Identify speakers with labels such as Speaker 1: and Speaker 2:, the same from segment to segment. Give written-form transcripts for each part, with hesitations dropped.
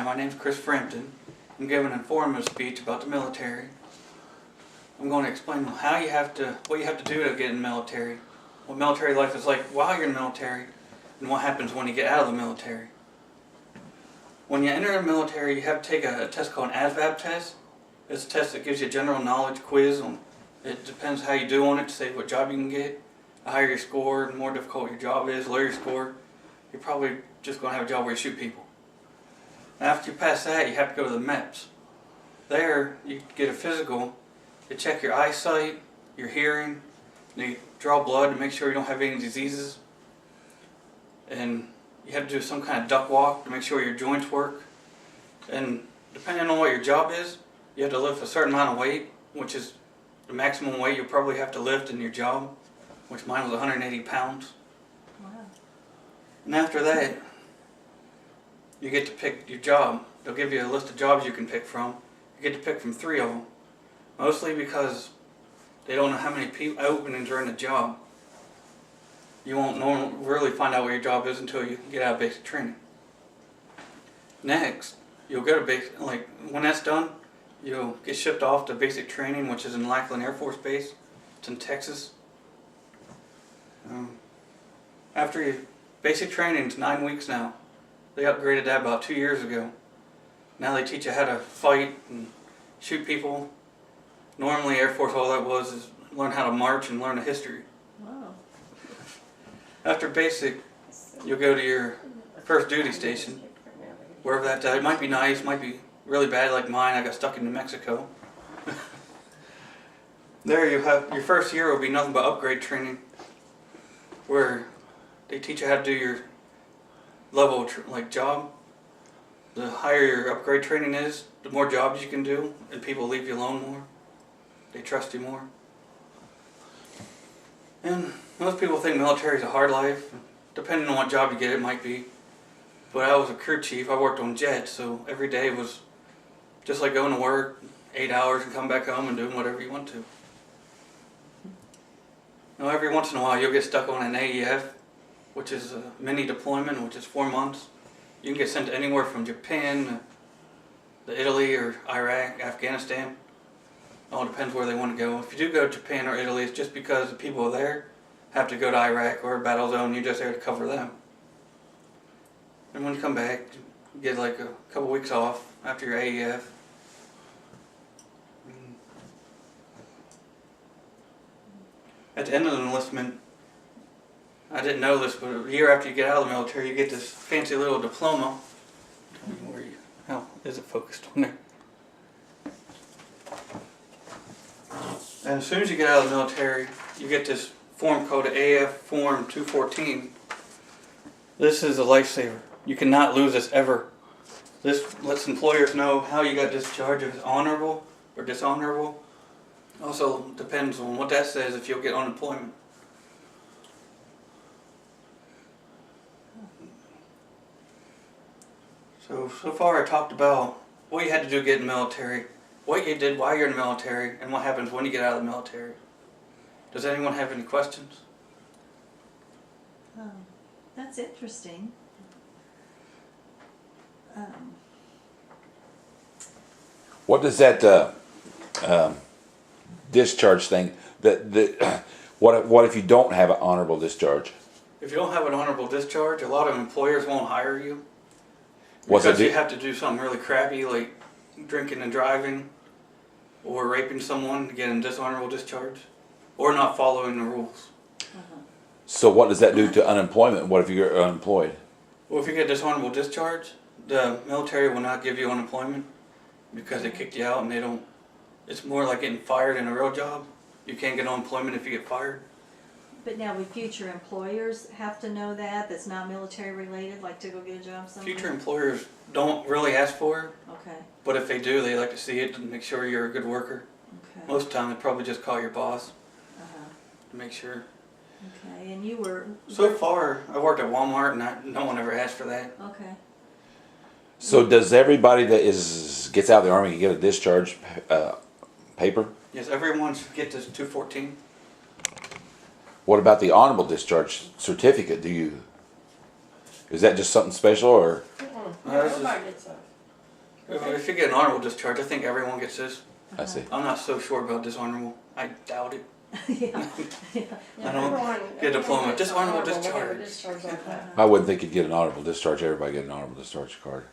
Speaker 1: my name's Chris Frampton. I'm giving an informative speech about the military. I'm going to explain what you have to do to get in the military, what military life is like while you're in the military, and what happens when you get out of the military. When you enter the military, you have to take a test called an ASVAB test. It's a test that gives you a general knowledge quiz. It depends how you do on it to say what job you can get. The higher your score, the more difficult your job is. The lower your score, you're probably just going to have a job where you shoot people. After you pass that, you have to go to the MEPS. There, you get a physical. They check your eyesight, your hearing. They draw blood to make sure you don't have any diseases. And you have to do some kind of duck walk to make sure your joints work. And depending on what your job is, you have to lift a certain amount of weight, which is the maximum weight you'll probably have to lift in your job, which mine was 180 pounds. Wow. And after that, you get to pick your job. They'll give you a list of jobs you can pick from. You get to pick from 3 of them, mostly because they don't know how many openings are in the job. You won't really find out what your job is until you get out of basic training. Next, you'll go to basic, when that's done, you'll get shipped off to basic training, which is in Lackland Air Force Base. It's in Texas. After basic training is 9 weeks now. They upgraded that about 2 years ago. Now they teach you how to fight and shoot people. Normally Air Force, all that was is learn how to march and learn the history. Wow. After basic, you'll go to your first duty station. Wherever that, it might be nice, might be really bad like mine. I got stuck in New Mexico. There you have, your first year will be nothing but upgrade training, where they teach you how to do your level job. The higher your upgrade training is, the more jobs you can do, and people leave you alone more. They trust you more. And most people think military is a hard life. Depending on what job you get, it might be. But I was a crew chief. I worked on jets, so every day was just like going to work, 8 hours, and come back home and doing whatever you want to. Now, every once in a while, you'll get stuck on an AEF, which is a mini deployment, which is 4 months. You can get sent to anywhere from Japan to Italy or Iraq, Afghanistan. It all depends where they want to go. If you do go to Japan or Italy, it's just because the people there have to go to Iraq or a battle zone. You're just there to cover them. And when you come back, you get like a couple weeks off after your AEF. At the end of the enlistment, I didn't know this, but a year after you get out of the military, you get this fancy little diploma. Tell me where how is it focused on there? And as soon as you get out of the military, you get this form called AF Form 214. This is a lifesaver. You cannot lose this ever. This lets employers know how you got discharged, if it's honorable or dishonorable. Also depends on what that says if you'll get unemployment. So far I talked about what you had to do to get in the military, what you did while you're in the military, and what happens when you get out of the military. Does anyone have any questions?
Speaker 2: That's interesting.
Speaker 3: What does that discharge thing? What if you don't have an honorable discharge?
Speaker 1: If you don't have an honorable discharge, a lot of employers won't hire you. Because you have to do something really crappy like drinking and driving or raping someone to get a dishonorable discharge or not following the rules.
Speaker 3: So what does that do to unemployment? What if you're unemployed?
Speaker 1: Well, if you get dishonorable discharge, the military will not give you unemployment because they kicked you out and they don't. It's more like getting fired in a real job. You can't get unemployment if you get fired.
Speaker 2: But now, would future employers have to know that? That's not military related, like to go get a job somewhere?
Speaker 1: Future employers don't really ask for it.
Speaker 2: Okay.
Speaker 1: But if they do, they like to see it to make sure you're a good worker.
Speaker 2: Okay.
Speaker 1: Most of the time, they probably just call your boss to make sure.
Speaker 2: Okay, and you were...
Speaker 1: So far, I worked at Walmart and no one ever asked for that.
Speaker 2: Okay.
Speaker 3: So does everybody that gets out of the Army get a discharge paper?
Speaker 1: Yes, everyone should get this 214.
Speaker 3: What about the honorable discharge certificate? Is that just something special, or?
Speaker 4: Everybody gets that.
Speaker 1: If you get an honorable discharge, I think everyone gets this.
Speaker 3: I see.
Speaker 1: I'm not so sure about dishonorable. I doubt it.
Speaker 2: Yeah.
Speaker 1: I don't get a diploma. Dishonorable discharge.
Speaker 3: I wouldn't think you'd get an honorable discharge. Everybody get an honorable discharge card.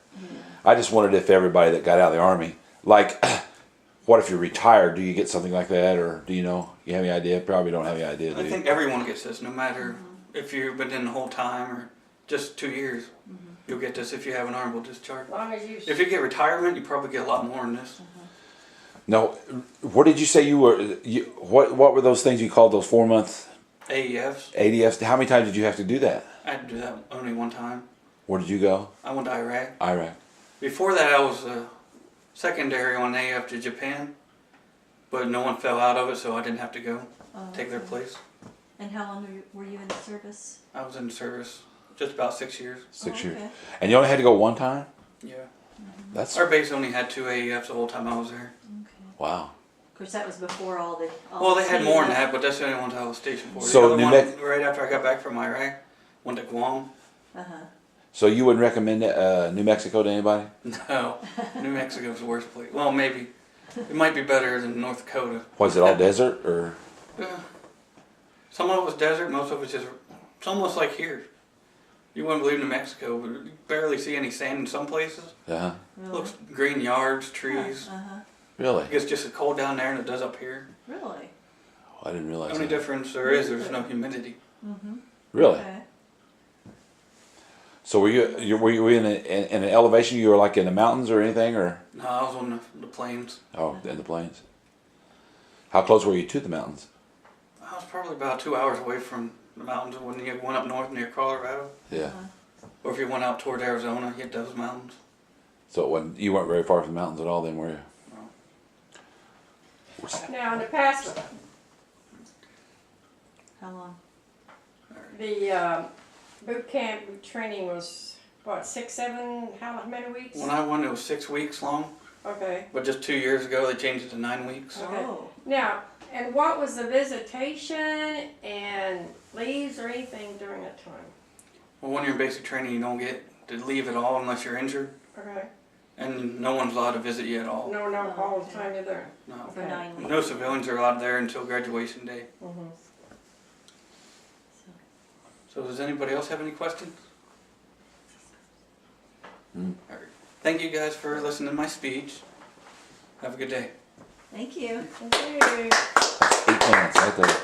Speaker 3: I just wondered if everybody that got out of the Army, like, what if you're retired? Do you get something like that, or do you know? You have any idea? Probably don't have any idea. Do
Speaker 1: I
Speaker 3: you?
Speaker 1: think everyone gets this, no matter if you've been in the whole time or just 2 years. You'll get this if you have an honorable discharge.
Speaker 4: As long as you.
Speaker 1: If you get retirement, you probably get a lot more than this.
Speaker 3: No. What did you say you were? What were those things you called those 4-month
Speaker 1: AEFs,
Speaker 3: ADFs? How many times did you have to do that?
Speaker 1: I had to do that only one time.
Speaker 3: Where did you go?
Speaker 1: I went to Iraq.
Speaker 3: Iraq.
Speaker 1: Before that, I was secondary on AF to Japan, but no one fell out of it, so I didn't have to go take their place.
Speaker 2: And how long were you in the service?
Speaker 1: I was in service just about 6 years.
Speaker 3: 6
Speaker 2: Oh,
Speaker 3: years.
Speaker 2: okay.
Speaker 3: And you only had to go one time?
Speaker 1: Yeah.
Speaker 3: That's
Speaker 1: Our base only had 2 AEFs the whole time I was there.
Speaker 2: Okay.
Speaker 3: wow.
Speaker 2: Of course, that was before all the.
Speaker 1: Well, they had more than that, but that's the only ones I was stationed for.
Speaker 3: So
Speaker 1: the other
Speaker 3: New
Speaker 1: one,
Speaker 3: Mex-
Speaker 1: right after I got back from Iraq, went to Guam.
Speaker 3: So you wouldn't recommend New Mexico to anybody?
Speaker 1: No, New Mexico's the worst place. Well, maybe. It might be better than North Dakota.
Speaker 3: Was it all desert or?
Speaker 1: Some of it was desert, most of it's just, it's almost like here. You wouldn't believe New Mexico, but you barely see any sand in some places.
Speaker 3: Yeah.
Speaker 2: Really?
Speaker 1: Looks green yards, trees.
Speaker 3: Really?
Speaker 1: It's just as cold down there than it does up here.
Speaker 2: Really?
Speaker 3: I didn't realize
Speaker 1: The only
Speaker 3: that.
Speaker 1: difference there is there's no humidity.
Speaker 3: Really?
Speaker 2: Okay.
Speaker 3: So were you in an elevation? You were like in the mountains or anything, or
Speaker 1: No, I was on the plains.
Speaker 3: oh, in the plains? How close were you to the mountains?
Speaker 1: I was probably about 2 hours away from the mountains when you went up north near Colorado.
Speaker 3: Yeah.
Speaker 1: Or if you went out toward Arizona, you hit those mountains.
Speaker 3: So it wasn't, you weren't very far from the mountains at all, then, were you?
Speaker 4: Now, in the past,
Speaker 2: How long?
Speaker 4: the boot camp training was, what, 6, 7, how many weeks?
Speaker 1: When I went, it was 6 weeks long,
Speaker 4: Okay.
Speaker 1: but just 2 years ago they changed it to 9 weeks.
Speaker 4: Okay.
Speaker 2: Oh.
Speaker 4: Now, and what was the visitation and leaves or anything during that time?
Speaker 1: Well, when you're in basic training, you don't get to leave at all unless you're injured,
Speaker 4: Okay.
Speaker 1: and no one's allowed to visit you at all.
Speaker 4: No, all the time you're there.
Speaker 1: No.
Speaker 2: For 9 weeks.
Speaker 1: No civilians are allowed there until graduation day.
Speaker 4: Mm-hmm.
Speaker 1: So does anybody else have any questions?
Speaker 3: Hmm.
Speaker 1: All right. Thank you guys for listening to my speech. Have a good day.
Speaker 2: Thank you.
Speaker 4: Okay.
Speaker 3: 8 minutes right there.